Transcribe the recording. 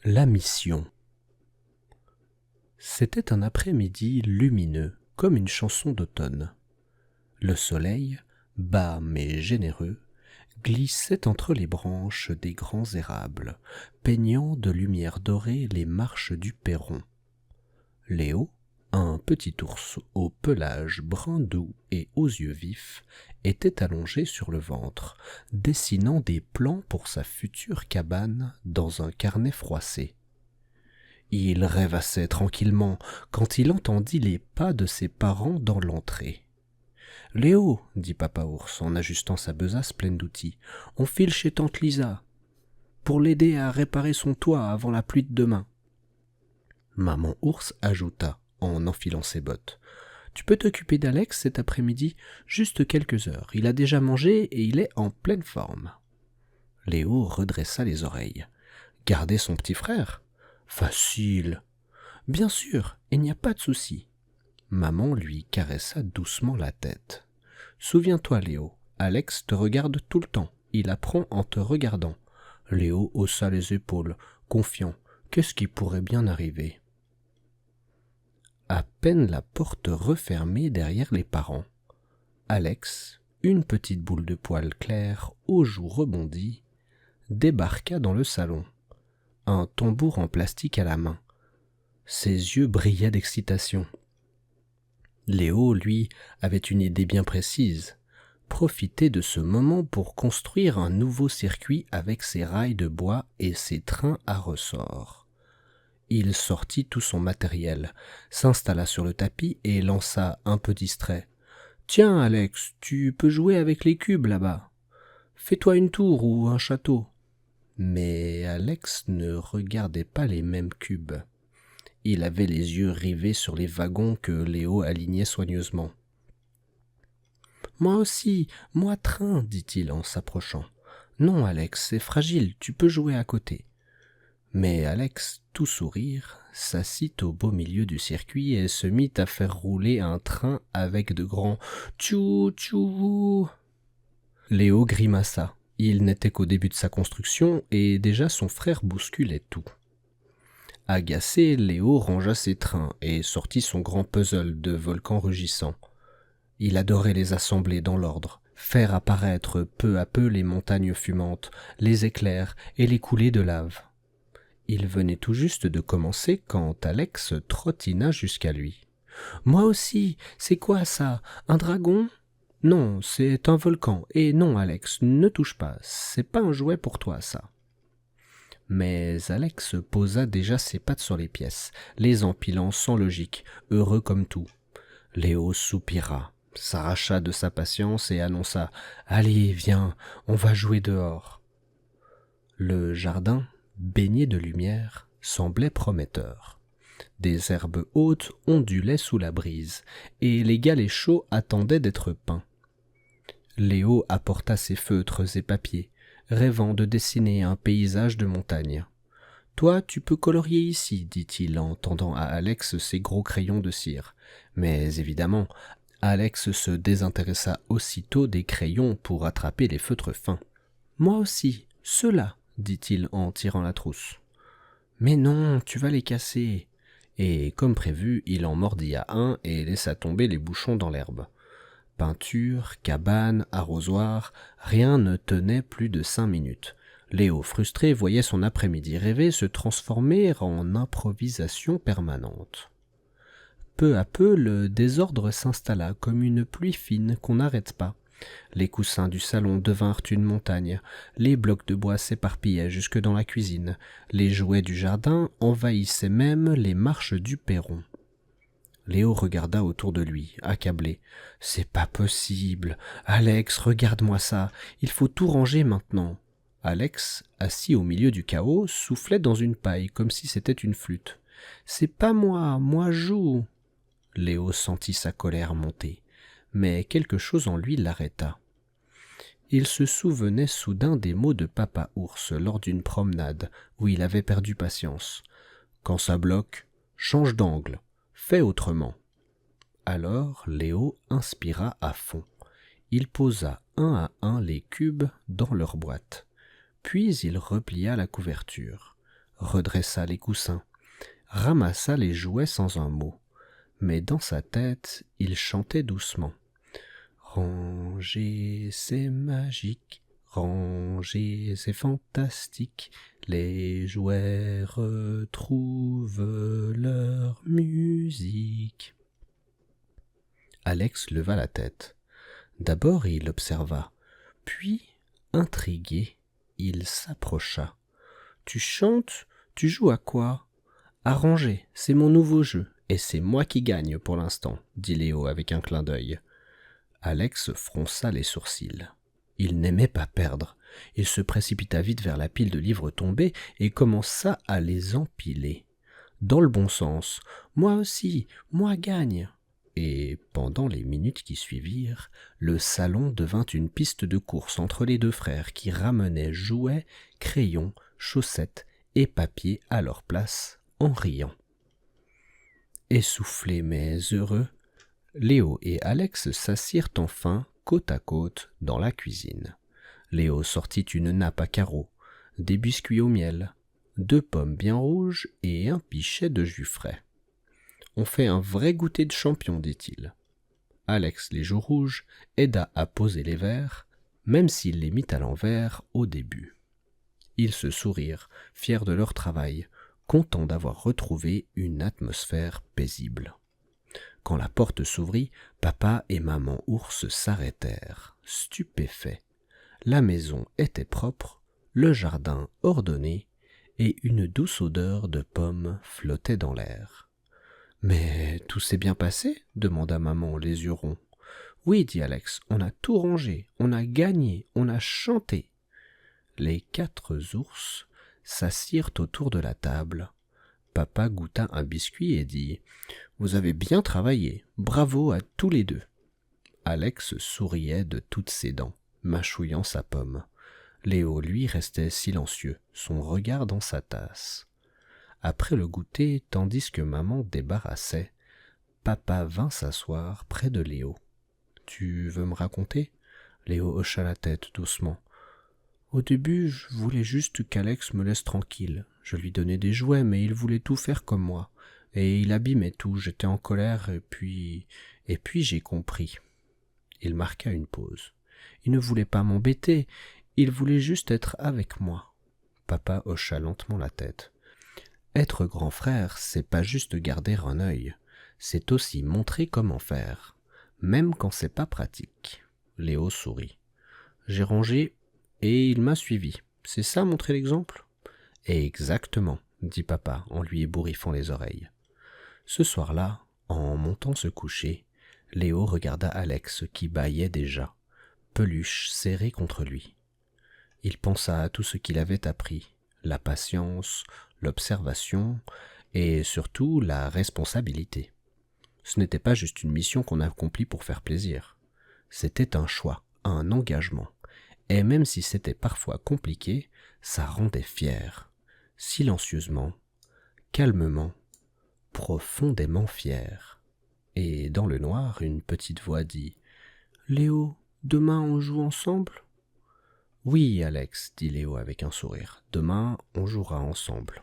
La mission. C'était un après-midi lumineux, comme une chanson d'automne. Le soleil, bas mais généreux, glissait entre les branches des grands érables, peignant de lumière dorée les marches du perron. Léo, un petit ours au pelage brun doux et aux yeux vifs, était allongé sur le ventre, dessinant des plans pour sa future cabane dans un carnet froissé. Il rêvassait tranquillement quand il entendit les pas de ses parents dans l'entrée. « Léo, dit papa ours en ajustant sa besace pleine d'outils, on file chez tante Lisa pour l'aider à réparer son toit avant la pluie de demain. » Maman ours ajouta en enfilant ses bottes. « Tu peux t'occuper d'Alex cet après-midi, juste quelques heures. Il a déjà mangé et il est en pleine forme. » Léo redressa les oreilles. « Garder son petit frère ? Facile. Bien sûr, il n'y a pas de souci. » Maman lui caressa doucement la tête. « Souviens-toi, Léo, Alex te regarde tout le temps. Il apprend en te regardant. » Léo haussa les épaules, confiant. Qu'est-ce qui pourrait bien arriver ? À peine la porte refermée derrière les parents, Alex, une petite boule de poils clair aux joues rebondies, débarqua dans le salon, un tambour en plastique à la main. Ses yeux brillaient d'excitation. Léo, lui, avait une idée bien précise. Profiter de ce moment pour construire un nouveau circuit avec ses rails de bois et ses trains à ressort. Il sortit tout son matériel, s'installa sur le tapis et lança un peu distrait. « Tiens, Alex, tu peux jouer avec les cubes là-bas. Fais-toi une tour ou un château. » Mais Alex ne regardait pas les mêmes cubes. Il avait les yeux rivés sur les wagons que Léo alignait soigneusement. « Moi aussi, moi train, dit-il en s'approchant. « Non, Alex, c'est fragile, tu peux jouer à côté. » Mais Alex, tout sourire, s'assit au beau milieu du circuit et se mit à faire rouler un train avec de grands « tchou-tchou ». Léo grimaça. Il n'était qu'au début de sa construction et déjà son frère bousculait tout. Agacé, Léo rangea ses trains et sortit son grand puzzle de volcan rugissant. Il adorait les assembler dans l'ordre, faire apparaître peu à peu les montagnes fumantes, les éclairs et les coulées de lave. Il venait tout juste de commencer quand Alex trottina jusqu'à lui. « Moi aussi, c'est quoi ça? Un dragon? Non, c'est un volcan. Et non, Alex, ne touche pas, c'est pas un jouet pour toi, ça. » Mais Alex posa déjà ses pattes sur les pièces, les empilant sans logique, heureux comme tout. Léo soupira, s'arracha de sa patience et annonça « Allez, viens, on va jouer dehors. » Le jardin, baigné de lumière, semblait prometteur. Des herbes hautes ondulaient sous la brise, et les galets chauds attendaient d'être peints. Léo apporta ses feutres et papiers, rêvant de dessiner un paysage de montagne. « Toi, tu peux colorier ici, dit-il en tendant à Alex ses gros crayons de cire. Mais évidemment, Alex se désintéressa aussitôt des crayons pour attraper les feutres fins. « Moi aussi, ceux-là, dit-il en tirant la trousse. « Mais non, tu vas les casser. » Et comme prévu, il en mordilla un et laissa tomber les bouchons dans l'herbe. Peinture, cabane, arrosoir, rien ne tenait plus de 5 minutes. Léo, frustré, voyait son après-midi rêvé se transformer en improvisation permanente. Peu à peu, le désordre s'installa comme une pluie fine qu'on n'arrête pas. Les coussins du salon devinrent une montagne, les blocs de bois s'éparpillaient jusque dans la cuisine, les jouets du jardin envahissaient même les marches du perron. Léo regarda autour de lui, accablé. « C'est pas possible. Alex, regarde-moi ça. Il faut tout ranger maintenant. » Alex, assis au milieu du chaos, soufflait dans une paille comme si c'était une flûte. « C'est pas moi, moi joue. » Léo sentit sa colère monter, mais quelque chose en lui l'arrêta. Il se souvenait soudain des mots de papa ours lors d'une promenade où il avait perdu patience. « Quand ça bloque, change d'angle. Fais autrement. » Alors Léo inspira à fond. Il posa un à un les cubes dans leur boîte. Puis il replia la couverture. redressa les coussins, ramassa les jouets sans un mot, mais dans sa tête, il chantait doucement. Ranger, c'est magique, ranger, c'est fantastique, les jouets retrouvent leur musique. Alex leva la tête. D'abord il observa, puis, intrigué, il s'approcha. « Tu chantes? Tu joues à quoi ?»« À ranger, c'est mon nouveau jeu, et c'est moi qui gagne pour l'instant, » dit Léo avec un clin d'œil. Alex fronça les sourcils. Il n'aimait pas perdre. Il se précipita vite vers la pile de livres tombés et commença à les empiler. Dans le bon sens. Moi aussi, moi gagne. Et pendant les minutes qui suivirent, le salon devint une piste de course entre les deux frères qui ramenaient jouets, crayons, chaussettes et papiers à leur place en riant. Essoufflés mais heureux, Léo et Alex s'assirent enfin côte à côte dans la cuisine. Léo sortit une nappe à carreaux, des biscuits au miel, 2 pommes bien rouges et un pichet de jus frais. « On fait un vrai goûter de champion, dit-il. Alex, les joues rouges, aida à poser les verres, même s'il les mit à l'envers au début. Ils se sourirent, fiers de leur travail, contents d'avoir retrouvé une atmosphère paisible. Quand la porte s'ouvrit, papa et maman ours s'arrêtèrent, stupéfaits. La maison était propre, le jardin ordonné, et une douce odeur de pommes flottait dans l'air. « Mais tout s'est bien passé ?» demanda maman les yeux ronds. « Oui, dit Alex, on a tout rangé, on a gagné, on a chanté. » Les 4 ours s'assirent autour de la table. Papa goûta un biscuit et dit « Vous avez bien travaillé, bravo à tous les 2. » Alex souriait de toutes ses dents, mâchouillant sa pomme. Léo, lui, restait silencieux, son regard dans sa tasse. Après le goûter, tandis que maman débarrassait, papa vint s'asseoir près de Léo. « Tu veux me raconter ?» Léo hocha la tête doucement. « Au début, je voulais juste qu'Alex me laisse tranquille. Je lui donnais des jouets, mais il voulait tout faire comme moi. Et il abîmait tout, j'étais en colère, et puis j'ai compris. » Il marqua une pause. Il ne voulait pas m'embêter, il voulait juste être avec moi. Papa hocha lentement la tête. Être grand frère, c'est pas juste garder un œil, c'est aussi montrer comment faire, même quand c'est pas pratique. Léo sourit. J'ai rangé et il m'a suivi. C'est ça montrer l'exemple ? Exactement, dit papa en lui ébouriffant les oreilles. Ce soir-là, en montant se coucher, Léo regarda Alex qui bâillait déjà, peluche serrée contre lui. Il pensa à tout ce qu'il avait appris, la patience, l'observation et surtout la responsabilité. Ce n'était pas juste une mission qu'on accomplit pour faire plaisir. C'était un choix, un engagement. Et même si c'était parfois compliqué, ça rendait fier. Silencieusement, calmement, profondément fier. Et dans le noir, une petite voix dit « Léo, demain on joue ensemble ?» « Oui, Alex, dit Léo avec un sourire. Demain, on jouera ensemble. »